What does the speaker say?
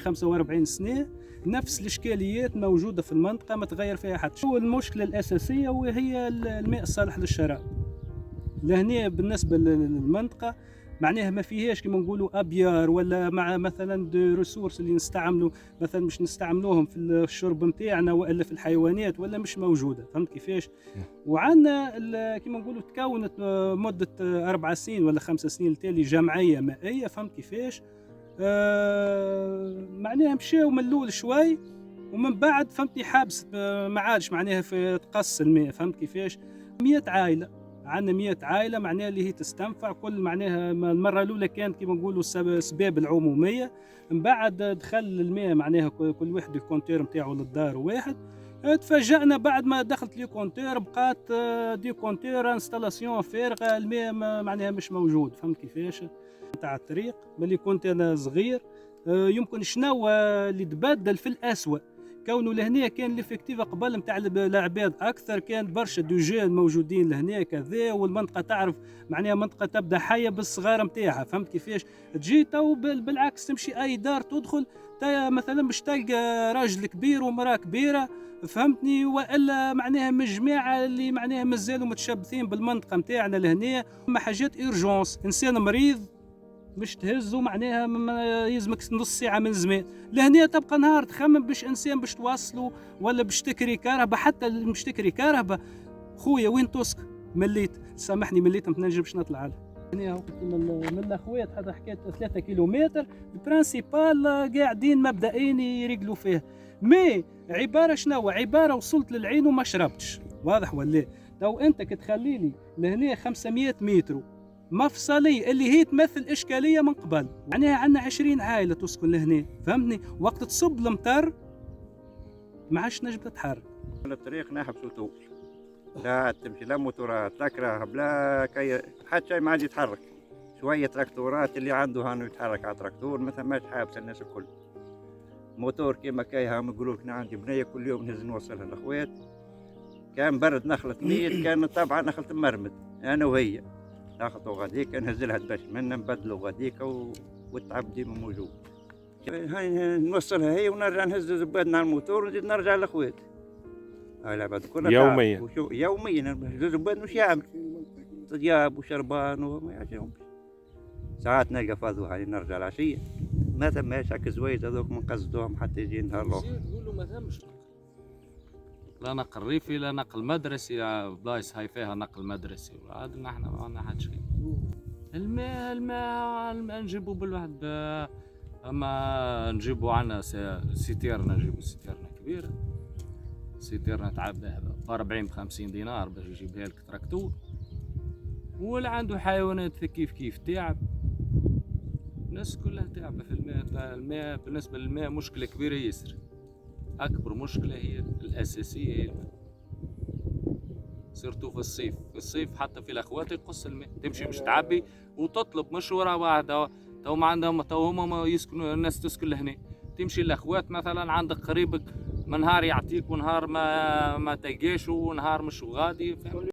45 سنة نفس الإشكاليات موجودة في المنطقة ما تغير فيها حتى شيء. المشكلة الأساسية وهي الماء الصالح للشراب. لهنا بالنسبة للمنطقة معناها ما فيهاش كما نقولوا ابيار ولا مع مثلا دو ريسورس اللي نستعملوا مثلا مش نستعملوهم في الشرب نتاعنا والا في الحيوانات ولا مش موجوده. فهمت كيفاش؟ وعندنا كما نقولوا تكونت مده 4 سنين ولا 5 سنين تالي جمعيه مائيه. فهمت كيفاش؟ معناها مشاو من الاول شوي ومن بعد فهمتني حابس ما عادش معناها في تقص الماء. فهمت كيفاش؟ 100 عائله، عندنا 100 عائله معناها اللي هي تستنفع. كل معناها المره الاولى كانت كما نقولوا سباب العموميه، من بعد دخل الماء معناها كل واحد الكونتير نتاعو للدار واحد. تفاجأنا بعد ما دخلت لي كونتير بقات دي كونتير انستالاسيون فارغه، الماء معناها مش موجود. فهمت كيفاش؟ نتاع الطريق ملي كنت انا صغير يمكن شنو اللي تبدل في الأسوأ، كونه لهنا كان الافكتيف قبل نتاع العباد اكثر، كان برشا دوجين موجودين لهنا كذا، والمنطقه تعرف معناها منطقه تبدا حيه بالصغار نتاعها. فهمت كيفاش؟ تجي تو بالعكس تمشي اي دار تدخل مثلا باش تلقى راجل كبير ومراه كبيره، فهمتني، والا معناها من الجماعه اللي معناها مازالوا متشبثين بالمنطقه نتاعنا لهنا. اما حاجات اورجونس، انسان مريض مش تهزه معناها يلزمك نص ساعه من زمان، لهنا تبقى نهار تخمم باش انسان باش توصله ولا باش تكري كهرباء. حتى باش تكري كهرباء خويا وين تسكن؟ مليت، سامحني مليت ما نجمش نطلع له. هنا من الاخوات هذا حكايه 3 كيلومتر البرانسيبال قاعدين مبدئيين يرجلوا فيه. مي عباره شنو؟ عباره وصلت للعين وما شربتش. واضح ولا؟ تو انت كتخلي لي لهنا 500 متر مفصلية اللي هي تمثل إشكالية من قبل، معناها عندنا 20 عائلة تسكن لهنا. فهمتني؟ وقت تصب المطر ما عادش نجم تتحرك. الطريق نحبسوا طول، لا تمشي لا موتورات لا كراهب لا حتى شيء ما عاد يتحرك. شوية تراكتورات اللي عنده هانو يتحرك على تراكتور مثلا ما حابس الناس الكل. موتور كيما كايها يقولوا لك عندي بنية كل يوم نهز نوصلها للأخوات. كان برد نخلة ميت، كان طبعا نخلة مرمد أنا وهي. ناخذوا غاديك نهزلها الدش منا نبدلوا غاديك والتعب ديما موجود. هاي نوصلها هي ونرجع نهز زبادنا على الموتور ونزيد نرجع للأخوات. هاي العباد كلها يوميا يوميا زباد مش يعمل طياب وشربان وما يعجبهمش. ساعات نلقى فاضوا هاي نرجع العشية ما ثماش هاك زويد هذوك منقصدوهم حتى يجي نهار الآخر. يقولوا ما ثمش لا نقل ريفي لا نقل مدرسي، بلايص هاي فيها نقل مدرسي وعاد نحن ما عندنا حد شيء. الماء نجيبوا بالواحد، اما نجيبوا عنا سيتيرنا، نجيبوا سيتيرنا كبيرة، سيتيرنا تعبى ب 40 ب 50 دينار باش يجيبها لك تراكتور. واللي عنده حيوانات كيف تعب، الناس كلها تعبة في الماء. الماء بالنسبة للماء مشكلة كبيرة ياسر، أكبر مشكلة هي الأساسية هي الماء، سيرتو في الصيف. في الصيف حتى في الأخوات يقص الماء، تمشي مش تعبي وتطلب مش ورا بعض. تو ما عندهم، تو هما يسكنوا الناس تسكن لهنا، تمشي الأخوات مثلا عندك قريبك، من نهار يعطيك ونهار ما تلقاش ونهار مش غادي.